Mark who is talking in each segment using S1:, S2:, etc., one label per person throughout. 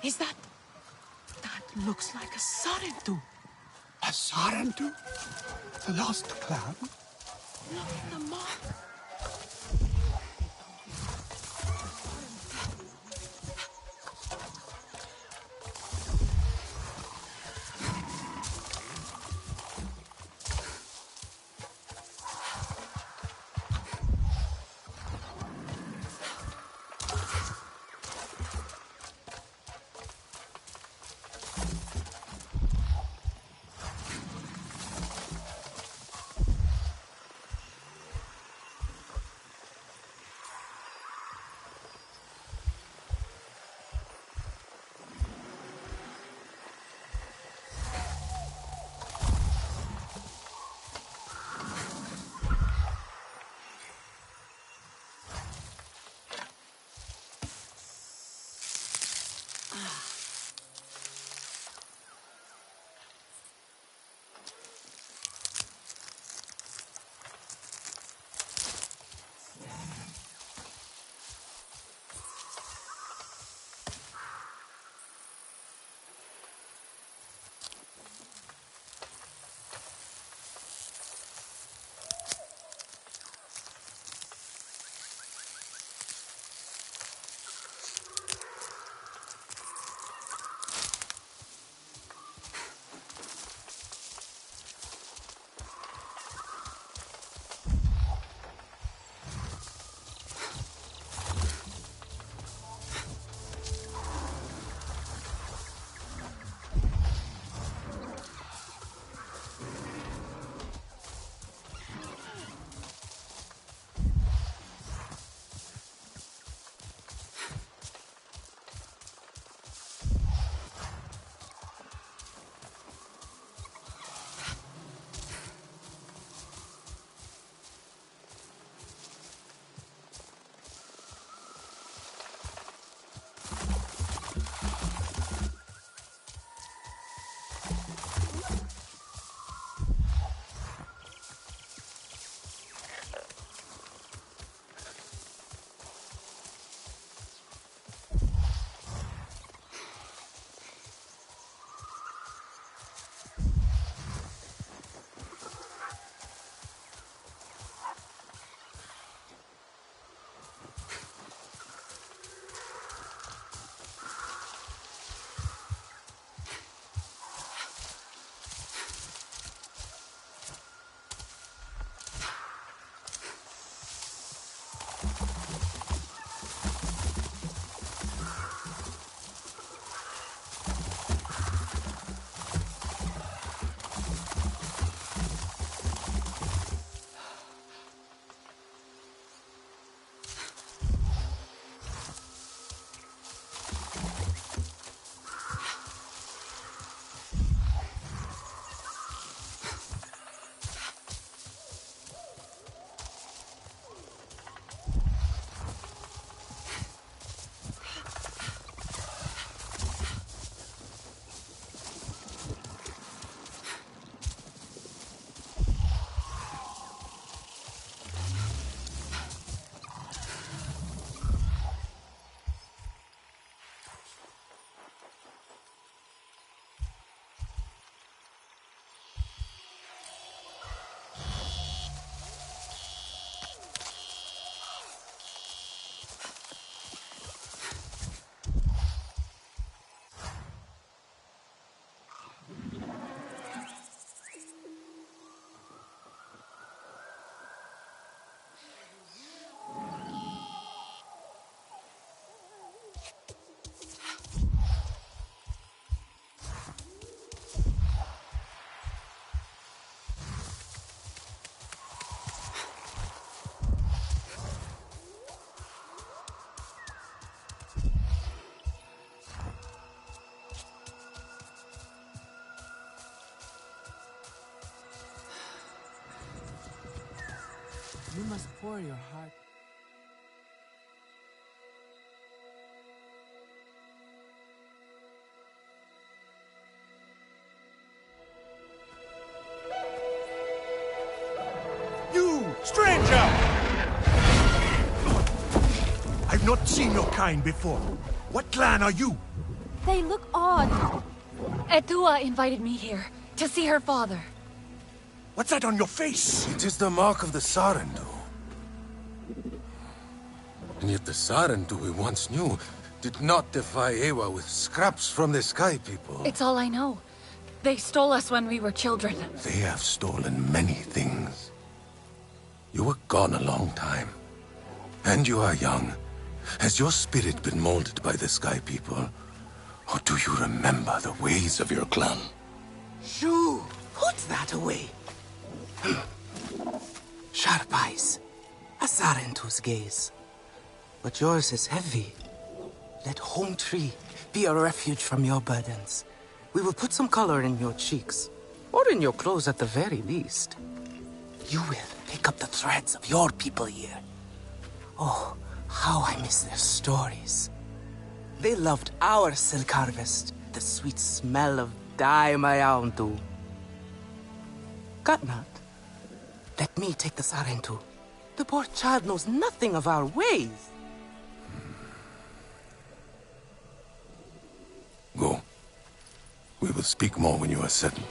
S1: Is that... That looks like a Sarentu.
S2: A Sarentu? The lost clan?
S1: Look at the mark. You must pour your heart.
S2: You, stranger! I've not seen your kind before. What clan are you?
S3: They look odd.
S4: Etua invited me here to see her father.
S2: What's that on your face?
S5: It is the mark of the Sarentu. And yet the Sarentu we once knew did not defy Ewa with scraps from the Sky People.
S4: It's all I know. They stole us when we were children.
S5: They have stolen many things. You were gone a long time. And you are young. Has your spirit been molded by the Sky People? Or do you remember the ways of your clan?
S1: Shoo! Put that away. Sharp eyes. A Sarentu's gaze. But yours is heavy. Let Home Tree be a refuge from your burdens. We will put some color in your cheeks. Or in your clothes at the very least. You will pick up the threads of your people here. Oh, how I miss their stories. They loved our silk harvest, the sweet smell of dye Mayauntu. Katnat, let me take the Sarentu. The poor child knows nothing of our ways.
S5: Go. We will speak more when you are settled.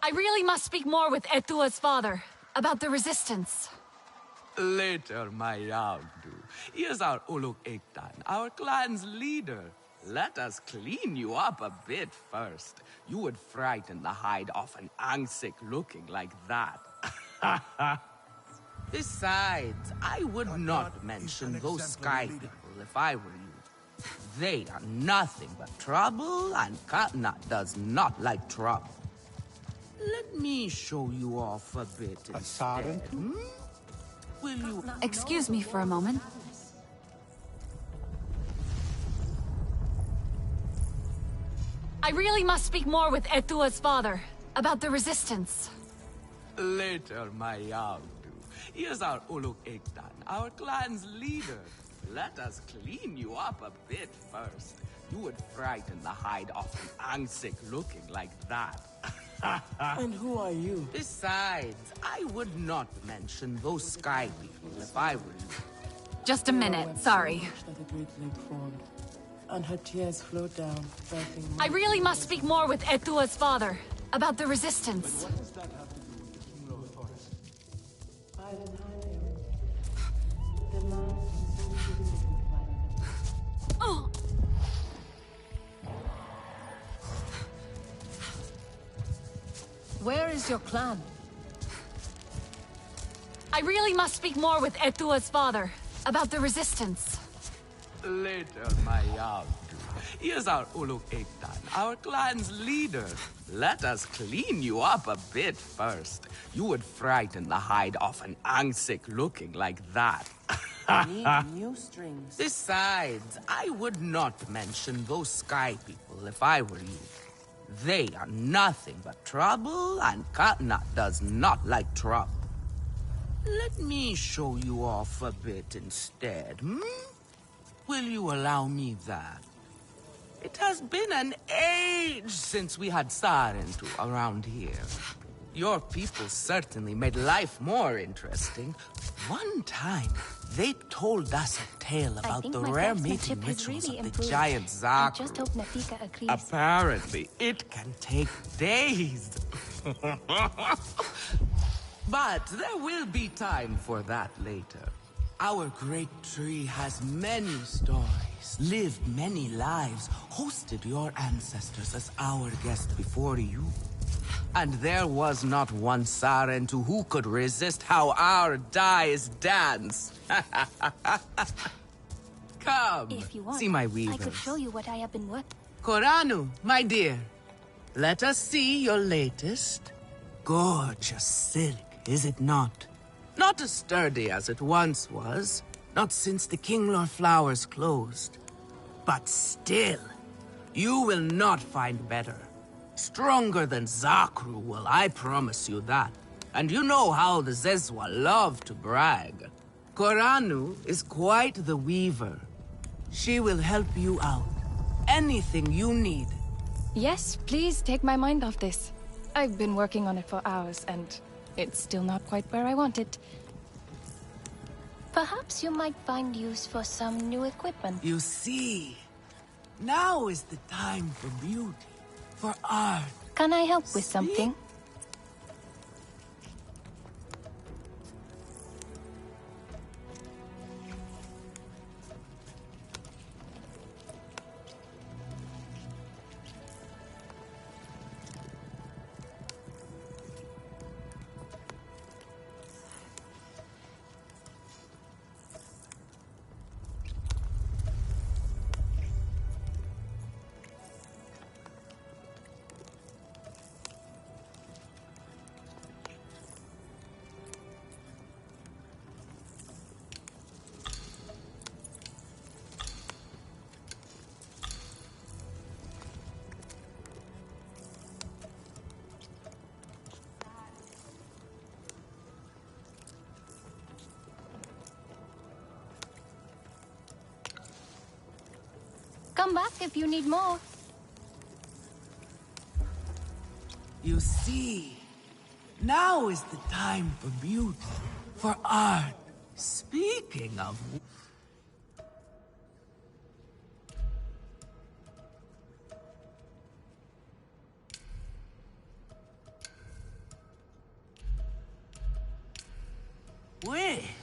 S4: I really must speak more with Etua's father about the resistance.
S6: Later, my Yagdu. Here's our Uluk Ektan, our clan's leader. Let us clean you up a bit first. You would frighten the hide off an Angsik looking like that. Besides, I would not mention those Sky people if I were you. They are nothing but trouble, and Katnat does not like trouble. Let me show you off a bit instead. Will you...
S4: Excuse me for a moment. I really must speak more with Etua's father about the resistance.
S6: Later, my Yagdu. Here's our Uluk Ektan, our clan's leader. Let us clean you up a bit first. You would frighten the hide off an Angsik looking like that.
S1: And who are you?
S6: Besides, I would not mention those Sky people if I were you.
S4: Just a minute, sorry.
S7: That the great lake formed, and her tears flowed down, birthing
S4: I really must speak more with Etua's father about the resistance.
S7: by the time the land
S4: Oh.
S3: Where is your clan?
S4: I really must speak more with Etua's father about the resistance.
S6: Later, my Yagdu. Here's our Uluk Ektan, our clan's leader. Let us clean you up a bit first. You would frighten the hide off an Angsik looking like that.
S1: Need new strings.
S6: Besides, I would not mention those Sky people if I were you. They are nothing but trouble, and Katnat does not like trouble. Let me show you off a bit instead, Will you allow me that? It has been an age since we had Sarentu around here. Your people certainly made life more interesting. One time, they told us a tale about the rare mating rituals of the giant
S3: I just
S6: Zakru.
S3: hope Nafika agrees.
S6: Apparently, it can take days. But there will be time for that later. Our great tree has many stories, lived many lives, hosted your ancestors as our guest before you. And there was not one Sarentu who could resist how our dyes dance. Come,
S3: If you want,
S6: see my
S3: I
S6: weavers.
S3: could show you what I have been working.
S6: Koranu, my dear, let us see your latest. Gorgeous silk, is it not? Not as sturdy as it once was, not since the Kinglor flowers closed. But still, you will not find better. Stronger than Zakru will, I promise you that. And you know how the Zezwa love to brag. Koranu is quite the weaver. She will help you out. Anything you need.
S3: Yes, please take my mind off this. I've been working on it for hours, and it's still not quite where I want it.
S8: Perhaps you might find use for some new equipment.
S6: You see, now is the time for beauty, for art.
S8: Can I help with something? Come back if you need more.
S6: You see, now is the time for beauty, for art. Speaking of... which?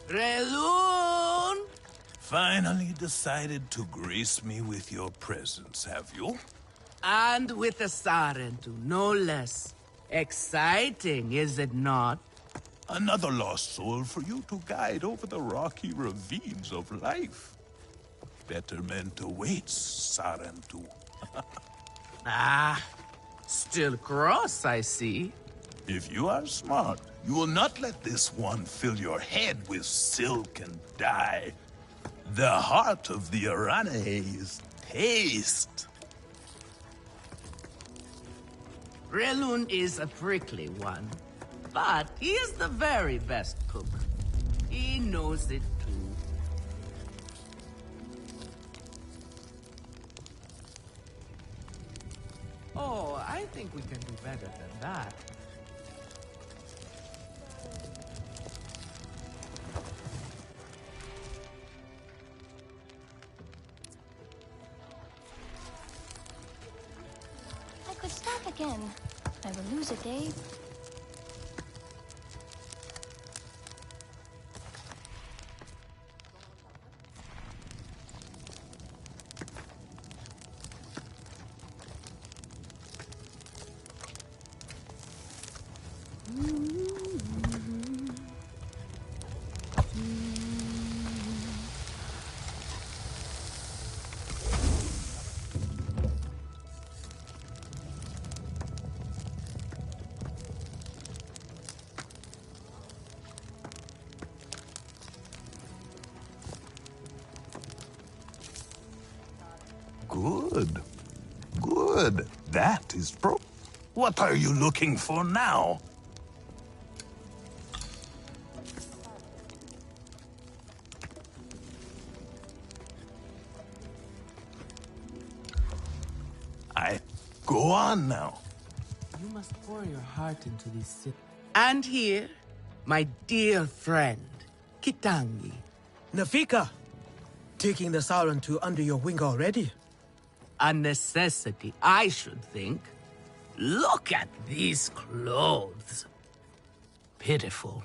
S6: Relun!
S2: Finally decided to grace me with your presence, have you?
S6: And with a Sarentu, no less. Exciting, is it not?
S2: Another lost soul for you to guide over the rocky ravines of life. Betterment awaits, Sarentu.
S6: Still cross, I see.
S2: If you are smart, you will not let this one fill your head with silk and dye. The heart of the Arane is taste.
S6: Relun is a prickly one, but he is the very best cook. He knows it too. Oh, I think we can do better than that.
S8: I could start again. I will lose a day.
S2: Good. Good. That is pro. What are you looking for now? Go on now.
S6: You must pour your heart into this sip. And here, my dear friend, Kitangi.
S1: Nafika, taking the Sarentu under your wing already?
S6: A necessity, I should think. Look at these clothes. Pitiful.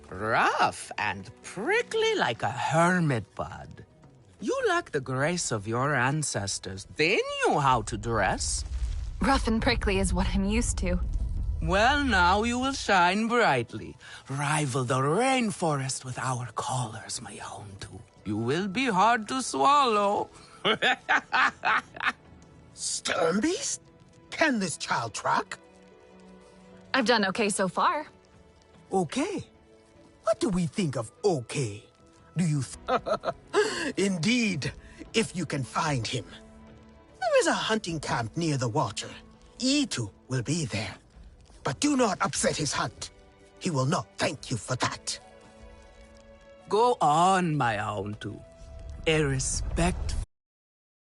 S6: Rough and prickly like a hermit bud. You lack the grace of your ancestors. They knew how to dress.
S3: Rough and prickly is what I'm used to.
S6: Well, now you will shine brightly. Rival the rainforest with our collars, my own too. You will be hard to swallow.
S1: Sternbeast? Can this child track?
S3: I've done okay so far.
S1: Okay. What do we think of okay? Do you... Indeed, if you can find him. There is a hunting camp near the water. Itu will be there. But do not upset his hunt. He will not thank you for that.
S6: Go on, my own too. A respect